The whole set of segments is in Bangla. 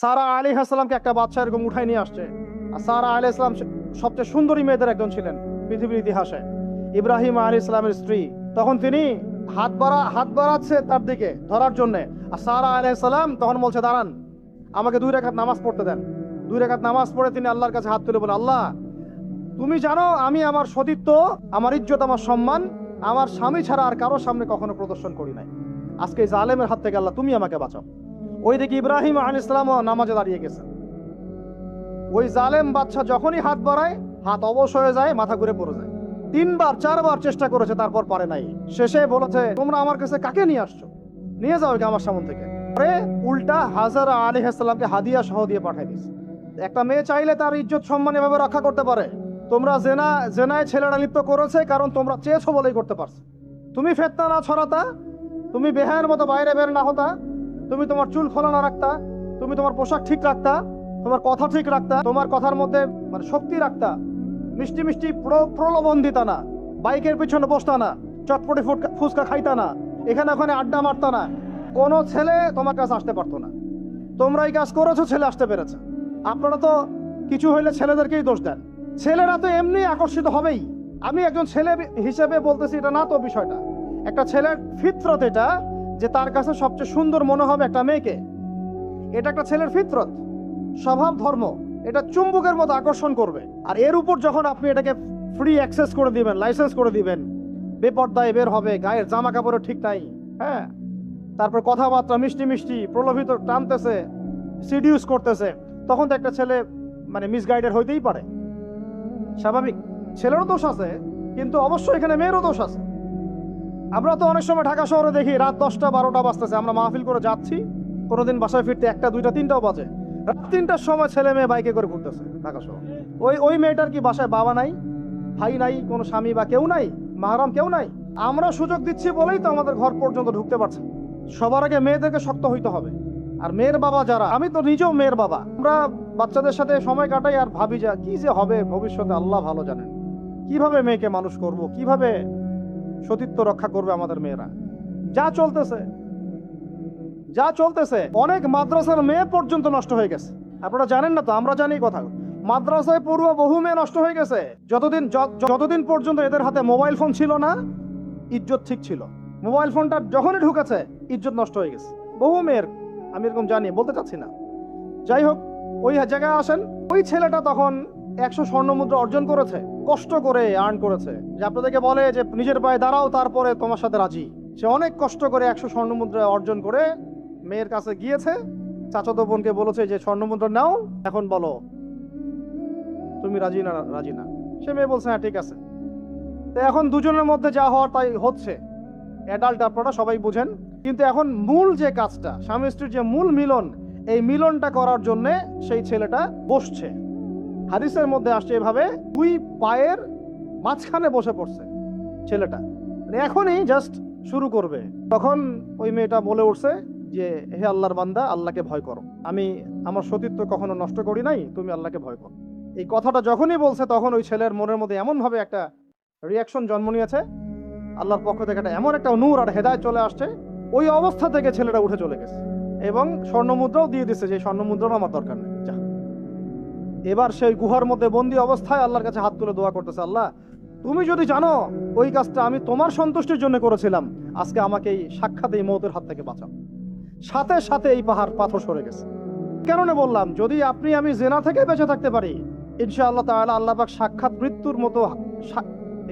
সারা আলাইহিস সালামকে একটা বাচ্চা এরকম উঠাই নিয়ে আসছে। আর সারা আলাইহিস সালাম সবচেয়ে সুন্দরী মেয়েদের একজন ছিলেন পৃথিবীর ইতিহাসে। ইব্রাহিম আলাইহিস সালামের স্ত্রী, তখন তিনি হাত বাড়াচ্ছে তার দিকে ধরার জন্য। আর সারা আলাইহিস সালাম তখন বলছে, দাঁড়ান, আমাকে 2 রাকাত নামাজ পড়তে দেন। 2 রাকাত নামাজ পড়ে তিনি আল্লাহর কাছে হাত তুলে বলে, আল্লাহ, তুমি জানো আমি আমার সতীত্ব, আমার ইজ্জত, আমার সম্মান আমার স্বামী ছাড়া আর কারোর সামনে কখনো প্রদর্শন করি নাই। আজকে এই জালেমের হাত থেকে আল্লাহ তুমি আমাকে বাঁচাও। ওই দিকে ইব্রাহিম আলাইহিস সালামও নামাজে দাঁড়িয়ে গেছে। ওই জালেম বাদশা যখনই হাত বাড়ায়, হাত অবশ হয়ে যায়, মাথা ঘুরে পড়ে যায়। 3বার 4বার চেষ্টা করেছে, তারপর পারে নাই। শেষে বলেছে, তোমরা আমার কাছে কাকে নিয়ে আসছো? নিয়ে যাও একে আমার সামনে থেকে। পরে উল্টা হাজারা আলাইহিস সালামকে হাদিয়া সহ দিয়ে পাঠিয়ে দিয়েছে। একটা মেয়ে চাইলে তার ইজ্জত সম্মান এভাবে রক্ষা করতে পারে। তোমরা জেনায় ছেলেরা লিপ্ত করেছে কারণ তোমরা চেয়েছো বলেই করতে পারছো। তুমি ফিতনা না ছড়াতা, তুমি বেহায়ের মতো বাইরে বের না হতা, তুমি তোমার চুল খোলা না রাখতা, তুমি তোমার পোশাক ঠিক রাখতা, তোমার কথা ঠিক রাখতা, তোমার কথার মধ্যে মানে শক্তি রাখতা, মিষ্টি মিষ্টি প্রলোভন দিতা না, বাইকের পিছনে বসতা না, চটপটি ফুচকা খাইতা না, এখানে ওখানে আড্ডা মারতা না, কোনো ছেলে তোমার কাছে আসতে পারতো না। তোমরা এই কাজ করেছো, ছেলে আসতে পেরেছে। আপনারা তো কিছু হইলে ছেলেদেরকেই দোষ দেন। ছেলেরা তো এমনি আকর্ষিত হবেই। আমি একজন ছেলে হিসেবে বলতেছি, এটা না তো বিষয়টা। একটা ছেলের ফিতরত এটা, যে তার কাছে সবচেয়ে সুন্দর মনে হবে একটা মেয়েকে। এটা একটা ছেলের ফিতরত, স্বভাব, ধর্ম। এটা চুম্বকের মতো আকর্ষণ করবে। আর এর উপর যখন আপনি এটাকে ফ্রি অ্যাক্সেস করে দিবেন, লাইসেন্স করে দিবেন, বেপর্দায় বের হবে, গায়ের জামা কাপড়ও ঠিক নাই, হ্যাঁ, তারপর কথাবার্তা মিষ্টি মিষ্টি প্রলোভিত টানতেছে, সিডিউস করতেছে, তখন তো একটা ছেলে মানে মিসগাইডেড হইতেই পারে। স্বাভাবিক, ছেলেরও দোষ আছে, কিন্তু অবশ্যই এখানে মেয়েরও দোষ আছে। আমরা তো অনেক সময় ঢাকা শহরে দেখি রাত 10টা 12টা বাজতেছে, আমরা মাহফিল করে যাচ্ছি, কোনোদিন বাসায় ফিরতে 1টা 2টা 3টাও বাজে। রাত 3টার সময় ছেলে মেয়ে বাইকে করে ঘুরতেছে ঢাকা শহর। ওই মেয়েটার কি বাসায় বাবা নাই, ভাই নাই, কোনো স্বামী বা কেউ নাই, মাহরাম কেউ নাই? আমরা সুযোগ দিচ্ছি বলেই তো আমাদের ঘর পর্যন্ত ঢুকতে পারছে। সবার আগে মেয়েদেরকে শক্ত হইতে হবে। আর মেয়ের বাবা যারা, আমি তো নিজেও মেয়ের বাবা, আমরা বাচ্চাদের সাথে সময় কাটাই আর ভাবি যে কি যে হবে ভবিষ্যতে আল্লাহ ভালো জানেন। কিভাবে মেয়েকে মানুষ করব, কিভাবে সতীত্ব রক্ষা করবে আমাদের মেয়েরা। যা চলতেছে অনেক মাদ্রাসার মেয়ে পর্যন্ত নষ্ট হয়ে গেছে। আপনারা জানেন না তো, আমরা জানি কথা। মাদ্রাসায় পড়ুয়া বহু মেয়ে নষ্ট হয়ে গেছে। যতদিন পর্যন্ত এদের হাতে মোবাইল ফোন ছিল না, ইজ্জত ঠিক ছিল। মোবাইল ফোনটা যখনই ঢুকেছে, ইজ্জত নষ্ট হয়ে গেছে বহু মেয়ের। আমি এরকম জানি, বলতে চাচ্ছি না। যাই হোক, ওই জায়গায় আসেন, ওই ছেলেটা তখন 100 স্বর্ণ মুদ্রা অর্জন করেছে, কষ্ট করে আর্ন করেছে। যে আপনাদেরকে বলে যে নিজের পায়ে দাঁড়াও, তারপরে তোমার সাথে রাজি। সে অনেক কষ্ট করে 100 স্বর্ণ মুদ্রা অর্জন করে মেয়ের কাছে গিয়েছে। চাচাতো বোনকে বলেছে যে স্বর্ণ মুদ্রা নাও, এখন বলো তুমি রাজি না। সে মেয়ে বলছে হ্যাঁ ঠিক আছে। তো এখন দুজনের মধ্যে যা হওয়ার তাই হচ্ছে। অ্যাডাল্ট আপনারা সবাই বুঝেন। কিন্তু এখন মূল যে কাজটা, স্বামী স্ত্রীর যে মূল মিলন, এই মিলনটা করার জন্য সেই ছেলেটা বসছে। হাদিসের মধ্যে আসছে এভাবে, 2 পায়ের মাঝখানে বসে পড়ছে ছেলেটা, এখনই জাস্ট শুরু করবে। তখন ওই মেয়েটা বলে উঠছে যে হে আল্লাহর বান্দা, আল্লাহকে ভয় করো, আমি আমার সতীত্ব কখনো নষ্ট করি নাই, তুমি আল্লাহকে ভয় করো। এই কথাটা যখনই বলছে, তখন ওই ছেলের মনের মধ্যে এমন ভাবে একটা রিয়াকশন জন্ম নিয়েছে, আল্লাহর পক্ষ থেকে এমন একটা নূর আর হেদায়েত চলে আসছে। ওই অবস্থা থেকে ছেলেটা উঠে চলে গেছে এবং স্বর্ণমুদ্রাও দিয়ে দিচ্ছে, যে স্বর্ণমুদ্রাও আমার দরকার নেই, যা। এবার সেই গুহার মধ্যে বন্দি অবস্থায় আল্লাহর কাছে হাত তুলে দোয়া করতেছে, আল্লাহ, তুমি যদি জানো ওই কাজটা আমি তোমার সন্তুষ্টির জন্য করেছিলাম, আজকে আমাকে এই সাক্ষাৎ এই মওতের হাত থেকে বাঁচাও। সাথে সাথে এই পাথর সরে গেছে। কেন বললাম, যদি আমি জেনা থেকে বেঁচে থাকতে পারি, ইনশাআল্লাহ তাআলা আল্লাহ পাক সাক্ষাৎ মৃত্যুর মতো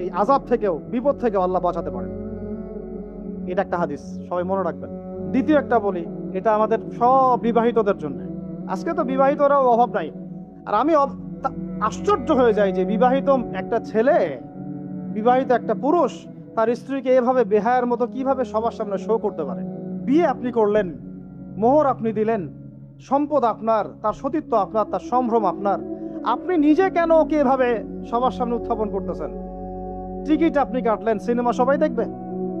এই আযাব থেকেও, বিপদ থেকেও আল্লাহ বাঁচাতে পারেন। এটা একটা হাদিস, সবাই মনে রাখবেন। দ্বিতীয় একটা বলি, এটা আমাদের সব বিবাহিতদের জন্য। আজকে তো বিবাহিতরাও অভাব নাই। আর আমি আশ্চর্য হয়ে যাই যে বিবাহিত একটা ছেলে, বিবাহিত একটা পুরুষ তার স্ত্রীকে এভাবে বেহায়ার মতো কিভাবে সবার সামনে শো করতে পারে। বিয়ে আপনি করলেন, মোহর আপনি দিলেন, সম্পদ আপনার, তার সতীত্ব আপনার, তার সম্ভ্রম আপনার, আপনি নিজে কেন ওকে এভাবে সবার সামনে উত্থাপন করতেছেন? টিকিট আপনি কাটলেন, সিনেমা সবাই দেখবে,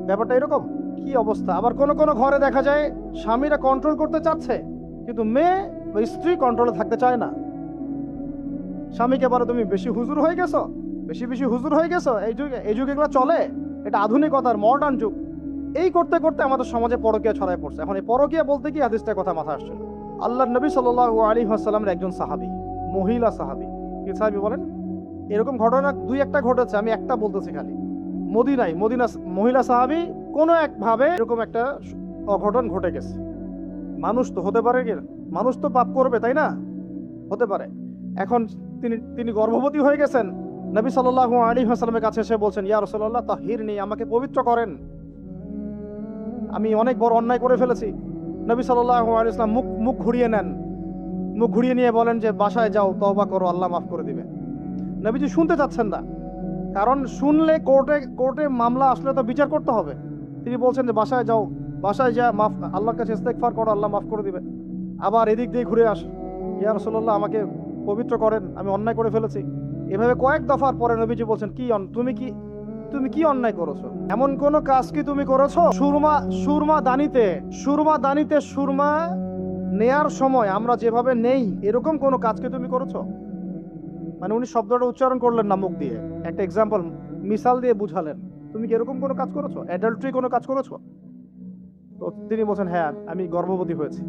ব্যাপারটা এরকম। কি অবস্থা! আবার কোন কোন ঘরে দেখা যায় স্বামীরা কন্ট্রোল করতে চাচ্ছে, কিন্তু মেয়ে বা স্ত্রী কন্ট্রোলে থাকতে চায় না। স্বামীকে বলে তুমি বেশি হুজুর হয়ে গেছো, বেশি হুজুর হয়ে গেছো। এই যুগে এগুলো চলে, এটা আধুনিকতার মডার্ন যুগ। এই করতে করতে আমাদের সমাজে পরকীয়া ছড়ায় পড়ছে। এখন এই পরকীয়া বলতে কি হাদিসটার কথা মাথা আসছে, আল্লাহর নবী সাল্লাল্লাহু আলাইহি ওয়াসাল্লামের একজন সাহাবী, মহিলা সাহাবী। কি সাহাবী বলেন? এরকম ঘটনা দুই একটা ঘটেছে, আমি একটা বলতেছি খালি। মদিনা মহিলা সাহাবী কোনো একভাবে এরকম একটা অঘটন ঘটে গেছে। মানুষ তো হতে পারে, কি মানুষ তো পাপ করবে, তাই না? হতে পারে। এখন তিনি গর্ভবতী হয়ে গেছেন। নবী সাল্লাল্লাহু আলাইহি ওয়াসাল্লামের কাছে এসে বলছেন, ইয়া রাসূলুল্লাহ তাহিরনি, আমাকে পবিত্র করেন, আমি অনেক বড় অন্যায় করে ফেলেছি। নবী সাল্লাল্লাহু আলাইহি ওয়াসাল্লাম মুখ ঘুরিয়ে নেন, মুখ ঘুরিয়ে নিয়ে বলেন যে বাসায় যাও, তওবা করো, আল্লাহ মাফ করে দিবে। নবীজি শুনতে চাচ্ছেন না, কারণ শুনলে কোর্টে মামলা আসলে তো বিচার করতে হবে। তিনি বলছেন যে বাসায় যাও, বাসায় যা মাফ, আল্লাহর কাছে ইস্তেগফার করো, আল্লাহ মাফ করে দিবে। আবার এদিক দিয়ে ঘুরে আস, ইয়া রাসূলুল্লাহ আমাকে পবিত্র করেন, আমি অন্যায় করে ফেলেছি। এভাবে কয়েক দফার পরে নবীজি বলছেন, তুমি কি অন্যায় করেছো? এমন কোন কাজ কি তুমি করেছো? সুরমা দানিতে সুরমা নেয়ার সময় আমরা যেভাবে নেই, এরকম কোন কাজ কি তুমি করেছো? মানে উনি শব্দটা উচ্চারণ করলেন না, মুখ দিয়ে একটা এক্সাম্পল, মিসাল দিয়ে বুঝালেন, তুমি কি এরকম কোনো কাজ করেছো? অ্যাডাল্ট্রি কোনো কাজ করেছো? তো তিনি বলছেন, হ্যাঁ আমি গর্ভবতী হয়েছি।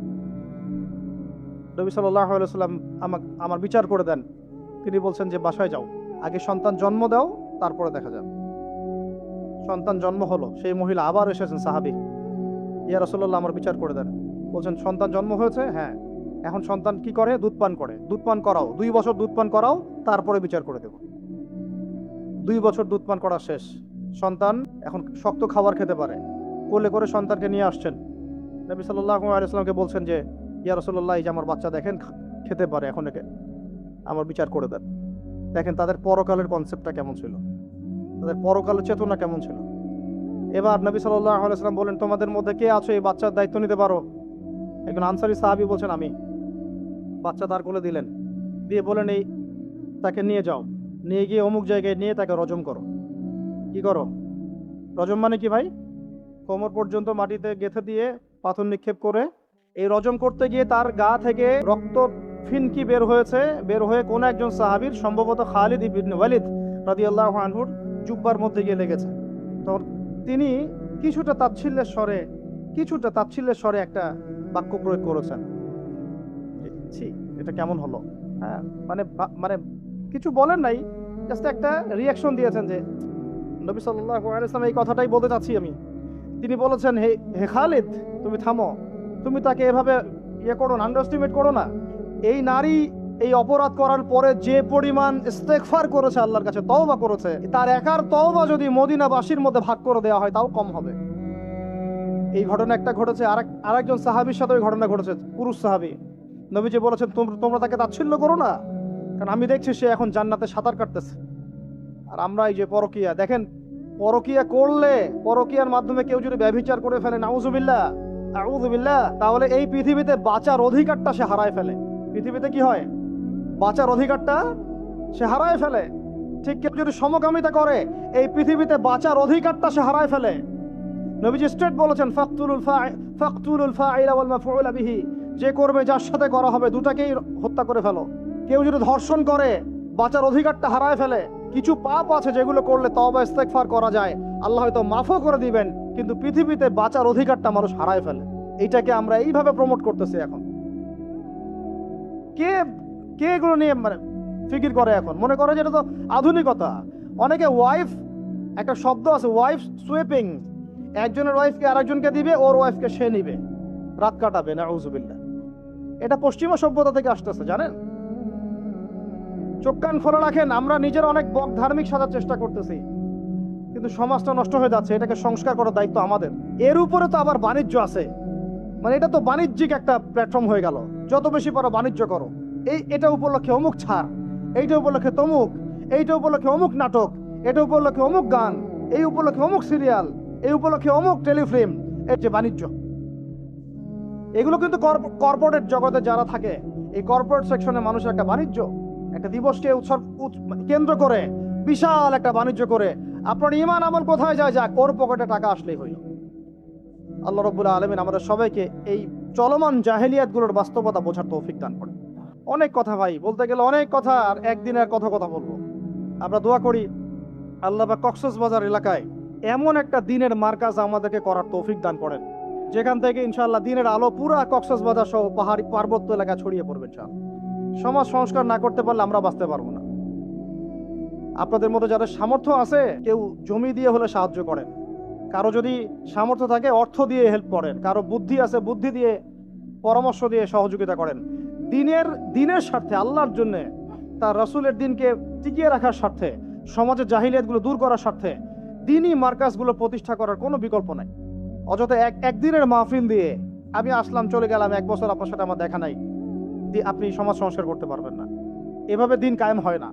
নবী সাল্লাল্লাহু আলাইহি ওয়াসাল্লাম আমার বিচার করে দেন। তিনি বলছেন যে বাসায় যাও, আগে সন্তান জন্ম দাও, তারপরে দেখা যাবে। সন্তান জন্ম হলো, সেই মহিলা আবার এসেছেন, সাহাবী, ইয়া রাসূলুল্লাহ আমার বিচার করে দেন। বলছেন সন্তান জন্ম হয়েছে, হ্যাঁ, এখন সন্তান কি করে? দুধ পান করে। দুধ পান করাও, 2 বছর দুধ পান করাও, তারপরে বিচার করে দেব। 2 বছর দুধ পান করা শেষ, সন্তান এখন শক্ত খাবার খেতে পারে। কোলে করে সন্তানকে নিয়ে আসছেন। নবী সাল্লাল্লাহু আলাইহি ওয়াসাল্লামকে বলছেন যে ইয়া রাসূলুল্লাহ, এই যে আমার বাচ্চা দেখেন খেতে পারে, এখন একে আমার বিচার করে দেন। দেখেন তাদের পরকালের কনসেপ্টটা কেমন ছিল, তাদের পরকালের চেতনা কেমন ছিল। এবার নবী সাল্লাল্লাহু আলাইহি ওয়াসাল্লাম বলেন, তোমাদের মধ্যে কে আছো এই বাচ্চার দায়িত্ব নিতে পারো? একজন আনসারী সাহাবী বলছেন, আমি। বাচ্চা তার কোলে দিলেন, দিয়ে বলেন, এই তাকে নিয়ে যাও, নিয়ে গিয়ে অমুক জায়গায় নিয়ে তাকে রজম করো। কি করো? রজম মানে কি ভাই? কোমর পর্যন্ত মাটিতে গেঁথে দিয়ে পাথর নিক্ষেপ করে, এই রজম করতে গিয়ে তার গা থেকে রক্ত ফিনকি বের হয়ে কোন একজন সাহাবীর, সম্ভবত খালিদ ইবনে ওয়ালিদ রাদিয়াল্লাহু আনহুর জুব্বার মধ্যে গিয়ে লেগেছে। তো তিনি কিছুটা তাচ্ছিল্যের স্বরে একটা বাক্য প্রয়োগ করেছেন, ছি এটা কেমন হলো। হ্যাঁ, মানে কিছু বলেন নাই, জাস্ট একটা রিয়াকশন দিয়েছেন যে নবী সাল্লাল্লাহু আলাইহি ওয়াসাল্লাম এই কথাটাই বলতে চাচ্ছি আমি। তিনি বলেছেন, হে খালিদ, তুমি থামো, তুমি তাকে এভাবে করো না, আন্ডারএস্টিমেট করো না। এই নারী এই অপরাধ করার পরে যে পরিমাণ ইস্তেগফার করেছে, আল্লাহর কাছে তওবা করেছে, তার একার তওবা যদি মদিনাবাসীর মধ্যে ভাগ করে দেওয়া হয় তাও কম হবে। এই ঘটনা একটা ঘটেছে, আরেকজন সাহাবীর সাথে ওই ঘটনা ঘটেছে, পুরুষ সাহাবী। নবীজি বলেছেন, তোমরা তাকে তাচ্ছিল্য করো না, কারণ আমি দেখছি সে এখন জান্নাতে সাঁতার কাটতেছে। আর আমরা এই যে পরকিয়া, দেখেন পরকিয়া করলে, পরকিয়ার মাধ্যমে কেউ যদি ব্যভিচার করে ফেলে, নাউযুবিল্লাহ, তাহলে এই পৃথিবীতে বাঁচার অধিকারটা সে হারায় ফেলে। পৃথিবীতে কি হয়? বাঁচার অধিকারটা সে হারায় ফেলে। ঠিক কেউ যদি সমকামিতা করে, এই পৃথিবীতে বাঁচার অধিকারটা সে হারায় ফেলে। নবীজি স্ট্রেট বলেছেন, ফাকতুলুল ফাইলা ওয়াল মাফউলা বিহি, যে করবে, যার সাথে করা হবে, দুটাকেই হত্যা করে ফেলো। কেউ যদি ধর্ষণ করে, বাঁচার অধিকারটা হারায় ফেলে। কিছু পাপ আছে যেগুলো করলে তওবা ইস্তেগফার করা যায়, আল্লাহ হয়তো মাফও করে দিবেন, কিন্তু পৃথিবীতে বাঁচার অধিকারটা মানুষ হারায় ফেলে। এইটাকে আমরা এইভাবে প্রমোট করতেছি। এখন কে এগুলো নিয়ে মানে ফিকির করে? এখন মনে করে যে এটা তো আধুনিকতা। অনেকে একটা শব্দ আছে, ওয়াইফ সুইপিং, একজনের ওয়াইফকে আরেকজনকে দিবে, ওর ওয়াইফকে সে নিবে, রাত কাটাবে, নাউযুবিল্লাহ। এটা পশ্চিমা সভ্যতা থেকে আসতেছে, জানেন। চোখ কান খোলা রাখেন, আমরা নিজেরা অনেক ধার্মিক সাজার চেষ্টা করতেছি, কিন্তু সমাজটা নষ্ট হয়ে যাচ্ছে। এটাকে সংস্কার করার দায়িত্ব আমাদের। এর উপরে তো আবার বাণিজ্য আছে, মানে এটা তো বাণিজ্যিক একটা প্ল্যাটফর্ম হয়ে গেল। যত বেশি পারো বাণিজ্য করো, এটা উপলক্ষে অমুক ছাড়, এইটা উপলক্ষে তমুক, এইটা উপলক্ষে অমুক নাটক, এটা উপলক্ষে অমুক গান, এই উপলক্ষে অমুক সিরিয়াল, এই উপলক্ষে অমুক টেলিফিল্ম। এই যে বাণিজ্য, এগুলো কিন্তু কর্পোরেট জগতে যারা থাকে, এই কর্পোরেট সেকশনে মানুষের একটা বাণিজ্য, একটা দিবসকে কেন্দ্র করে বিশাল একটা বাণিজ্য করে আপনার ঈমান আমল কোথায় যায়, যাক, ওর পকেটে টাকা আসলেই হইল। আল্লাহ রাব্বুল আলামিন আমাদের সবাইকে এই চলমান জাহেলিয়াতগুলোর বাস্তবতা বোঝার তৌফিক দান করেন। অনেক কথা ভাই, বলতে গেলে অনেক কথা, আর একদিনের কথা বলবো। আমরা দোয়া করি আল্লাহ পাক কক্সবাজার এলাকায় এমন একটা দিনের মার্কাজ আমাদেরকে করার তৌফিক দান করেন। যেখান থেকে ইনশাআল্লাহ দিনের আলো পুরা কক্সবাজার সহ পাহাড়ি পার্বত্য এলাকা ছড়িয়ে পড়বে ইনশাআল্লাহ। সমাজ সংস্কার না করতে পারলে আমরা বাঁচতে পারবো না। আপনাদের মধ্যে যাদের সামর্থ্য আছে কেউ জমি দিয়ে হলে সাহায্য করেন, কারো যদি সামর্থ্য থাকে অর্থ দিয়ে হেল্প করেন, কারো বুদ্ধি আছে বুদ্ধি দিয়ে পরামর্শ দিয়ে সহযোগিতা করেন। দিনের স্বার্থে, আল্লাহর জন্য, তার রাসূলের দিনকে টিকিয়ে রাখার স্বার্থে, সমাজের জাহিলিয়াতগুলো দূর করার স্বার্থে দিনই মার্কাজগুলো প্রতিষ্ঠা করার কোনো বিকল্প নাই। অযথা একদিনের মাহফিল দিয়ে আমি আসলাম চলে গেলাম, 1 বছর আপনার সাথে আমার দেখা নাই, আপনি সমাজ সংস্কার করতে পারবেন না। এভাবে দিন কায়েম হয় না।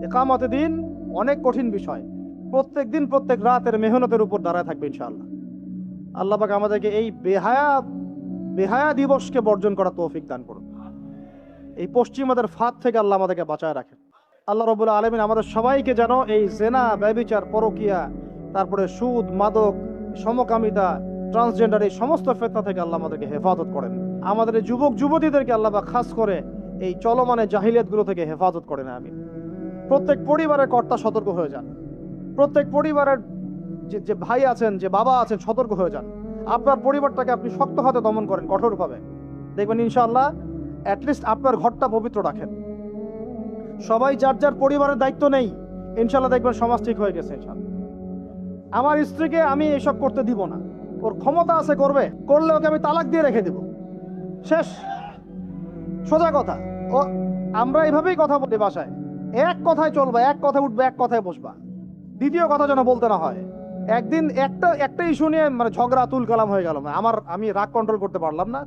ইকামতে দিন অনেক কঠিন বিষয়। প্রত্যেক দিন প্রত্যেক রাতের মেহনতের উপর দাঁড়ায় থাকবে ইনশাআল্লাহ। আল্লাহ পাক আমাদেরকে এই বেহায়া দিবসকে বর্জন করার তৌফিক দান করুন। এই পশ্চিমাদের ফাঁদ থেকে আল্লাহ আমাদেরকে বাঁচায় রাখেন। আল্লাহ রাব্বুল আলামিন আমাদের সবাইকে যেন এই জেনা, ব্যভিচার, পরকিয়া, তারপরে সুদ, মাদক, সমকামিতা, ট্রান্সজেন্ডার এই সমস্ত ফিতনা থেকে আল্লাহ আমাদেরকে হেফাজত করেন। আমাদের এই যুবক যুবতীদেরকে আল্লাহ পাক খাস করে এই চলমানের জাহিলিয়াতগুলো থেকে হেফাজত করেন। আমি প্রত্যেক পরিবারের কর্তা সতর্ক হয়ে যান। প্রত্যেক পরিবারের যে ভাই আছেন, যে বাবা আছেন, সতর্ক হয়ে যান। আপনার পরিবারটাকে আপনি শক্ত হাতে দমন করেন, কঠোরভাবে। দেখবেন ইনশাআল্লাহ অ্যাটলিস্ট আপনার ঘরটা পবিত্র রাখেন। সবাই যার যার পরিবারের দায়িত্ব নেই, ইনশাআল্লাহ দেখবেন সমাজ ঠিক হয়ে গেছে ইনশাআল্লাহ। আমার স্ত্রীকে আমি এসব করতে দিব না, ওর ক্ষমতা আছে করবে, করলে ওকে আমি তালাক দিয়ে রেখে দেব, শেষ, সোজা কথা। ও আমরা এইভাবেই কথা বলি বাসায়, এক কথায় চলবা, এক কথায় উঠবে, এক কথায় বসবা, দ্বিতীয় কথা যেন বলতে না হয়। একদিন একটা ইস্যু নিয়ে মানে ঝগড়া তুল কালাম হয়ে গেল। আমি রাগ কন্ট্রোল করতে পারলাম না।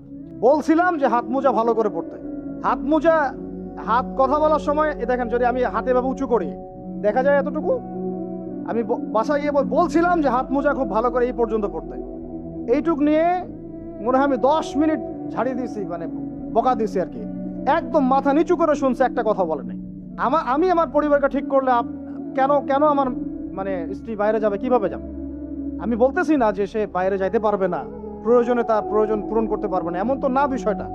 বলছিলাম যে হাত মোজা ভালো করে পড়তে। হাত কথা বলার সময় দেখেন, যদি আমি হাতে এভাবে উঁচু করি দেখা যায় এতটুকু। আমি বাসায় গিয়ে বলছিলাম যে হাত মোজা খুব ভালো করে এই পর্যন্ত পড়তে। এইটুক নিয়ে মনে হয় আমি 10 মিনিট ঝাড়িয়ে দিয়েছি, মানে বকা দিয়েছি আর কি। একদম মাথা নিচু করে শুনছে, একটা কথা বলে নাই। আমি আমার পরিবারকে ঠিক করলে কেন আমার মানে স্ত্রী বাইরে যাবে, কিভাবে যাবে? আমি বলতেছি না যে সে বাইরে যাইতে পারবে না, প্রয়োজনে তার প্রয়োজন পূরণ করতে পারবে না, এমন তো না বিষয়টা।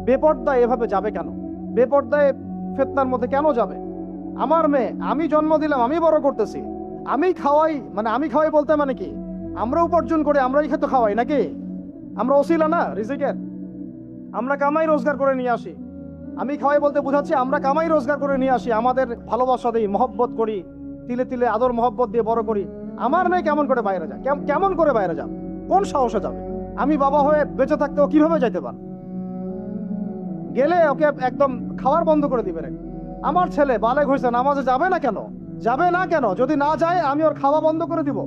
বেপর্দায় এভাবে যাবে কেন? বেপর্দায় ফিতনার মধ্যে কেন যাবে? আমার মেয়ে, আমি জন্ম দিলাম, আমি বড় করতেছি, আমি খাওয়াই বলতে মানে কি? আমরা উপার্জন করে আমরাই খেতে খাওয়াই নাকি? আমরা ওসিলা না রিজিকের? আমরা কামাই রোজগার করে নিয়ে আসি। আমি খাওয়াই বলতে বোঝাচ্ছি আমরা কামাই রোজগার করে নিয়ে আসি, আমাদের ভালোবাসা দিই, মহব্বত করি, তিলে তিলে আদর মহব্বত দিয়ে বড় করি। আমার মেয়ে কেমন করে বাইরে যায়? কেমন করে বাইরে যাবে? কোন সাহসে যাবে? আমি বাবা হয়ে বেঁচে থাকতে ও কিভাবে যাইতে পারে? গেলে ওকে একদম খাওয়ার বন্ধ করে দিবে রে। আমার ছেলে বালেগ হয়েছে, নামাজে যাবে না কেন? যদি না যায় আমি ওর খাওয়া বন্ধ করে দিব।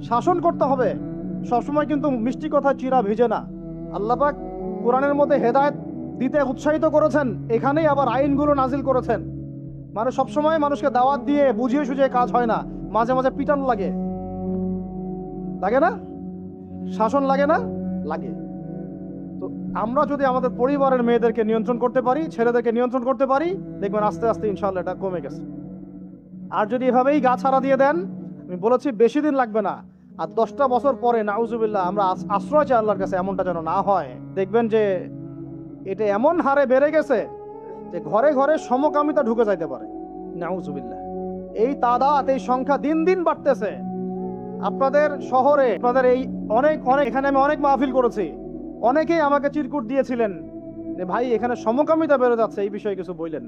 শাসন করতে হবে সবসময়, কিন্তু মিষ্টি কথা চিরা ভিজে না। আল্লাহ পাক কোরআনের মধ্যে হেদায়েত দিতে উৎসাহিত করেছেন, এখানেই আবার আইনগুলো নাজিল করেছেন। মানে সবসময় মানুষকে দাওয়াত দিয়ে বুঝিয়ে সুঝিয়ে কাজ হয় না, মাঝে মাঝে পিটানো লাগে না? শাসন লাগে না? লাগে। তো আমরা যদি আমাদের পরিবারের মেয়েদেরকে নিয়ন্ত্রণ করতে পারি, ছেলেদেরকে নিয়ন্ত্রণ করতে পারি, দেখবেন আস্তে আস্তে ইনশাআল্লাহ এটা কমে গেছে। আর যদি এভাবেই গা ছাড়া দিয়ে দেন, আমি বলেছি বেশি দিন লাগবে না, আর 10টা বছর পরে নাউজুবিল্লাহ আমরা আশ্রয় চাই আল্লাহর কাছে, এমনটা যেন না হয়। দেখবেন যে এটা এমন হারে বেড়ে গেছে যে ঘরে ঘরে সমকামিতা ঢুকে যাইতে পারে। নাউজুবিল্লাহ। এই তাদাত, এই সংখ্যা দিন দিন বাড়তেছে। আপনাদের শহরে, আপনাদের এই অনেক এখানে আমি অনেক মাহফিল করেছি, অনেকেই আমাকে চিরকুট দিয়েছিলেন যে ভাই এখানে সমকামিতা বেড়ে যাচ্ছে, এই বিষয়ে কিছু বললেন।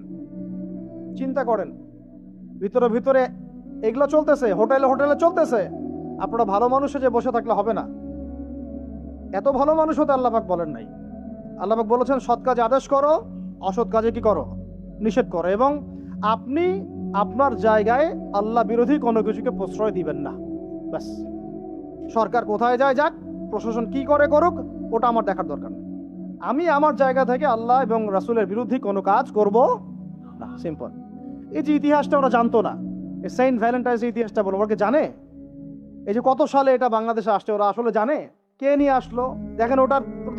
চিন্তা করেন, ভিতরে ভিতরে এগুলো চলতেছে, হোটেলে চলতেছে। আপনারা ভালো মানুষে যে বসে থাকলে হবে না। এত ভালো মানুষ হতে আল্লাহ পাক বলেন নাই। আল্লাহ পাক বলেছেন সৎ কাজে আদেশ করো, অসৎ কাজে কি করো? নিষেধ করো। এবং আপনি আপনার জায়গায় আল্লাহ বিরোধী কোনো কিছুকে প্রশ্রয় দিবেন না। ব্যাস, সরকার কোথায় যায় যাক, প্রশাসন কি করে করুক, ওটা আমার দেখার দরকার নেই। আমি আমার জায়গা থেকে আল্লাহ এবং রাসূলের বিরুদ্ধে কোনো কাজ করব না। সিম্পল। এই যে ইতিহাসটা ওরা জানতো না, এই সেন্ট ভ্যালেন্টাইন্স ইতিহাসটা বলো, ওরা কি জানে? এই যে কত সালে এটা বাংলাদেশে আসছে, ওরা আসলে জানে? কে নিয়ে আসলো? দেখেন, ওটা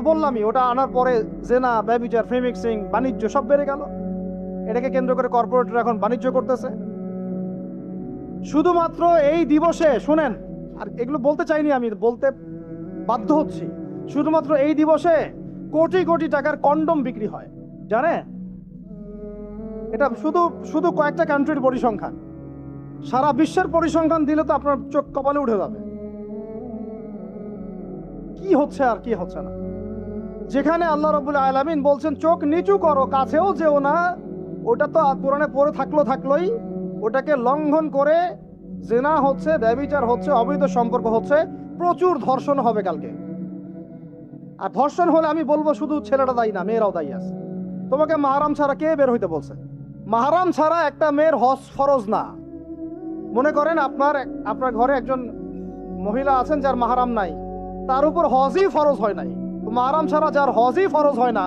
বললামই, ওটা আনার পরে জেনা, ব্যভিচার, ফ্রিমিক্সিং, বাণিজ্য সব বেড়ে গেল। এটাকে কেন্দ্র করে কর্পোরেটরা এখন বাণিজ্য করতেছে। শুধুমাত্র এই দিবসে, শুনেন, আর এগুলো বলতে চাইনি, আমি বলতে বাধ্য হচ্ছি, শুধুমাত্র এই দিবসে কোটি কোটি টাকার কন্ডম বিক্রি হয়, জানে? এটা শুধু কয়েকটা কান্ট্রির পরিসংখ্যান। সারা বিশ্বের পরিসংখ্যান দিলে তো আপনার চোখ কপালে উঠে যাবে। কি হচ্ছে আর কি হচ্ছে না। যেখানে আল্লাহ রাব্বুল আলামিন বলছেন চোখ নিচু করো, কাছেও যেও না, ওটা তো কোরআনে পড়ে থাকলোই, ওটাকে লঙ্ঘন করে জিনা হচ্ছে, ব্যভিচার হচ্ছে, অবৈধ সম্পর্ক হচ্ছে, প্রচুর ধর্ষণ হবে কালকে। আর ধর্ষণ হলে আমি বলবো শুধু ছেলেটা দায়ী না, মেয়েরাও দায়ী আছে। তোমাকে মাহারাম ছাড়া কে বের হইতে বলছে? মাহারাম ছাড়া একটা মেয়ের হজ ফরজ না। মনে করেন আপনার ঘরে একজন মহিলা আছেন যার মাহারাম নাই, তার উপর হজই ফরজ হয় নাই। তো মাহারাম ছাড়া যার হজই ফরজ হয় না,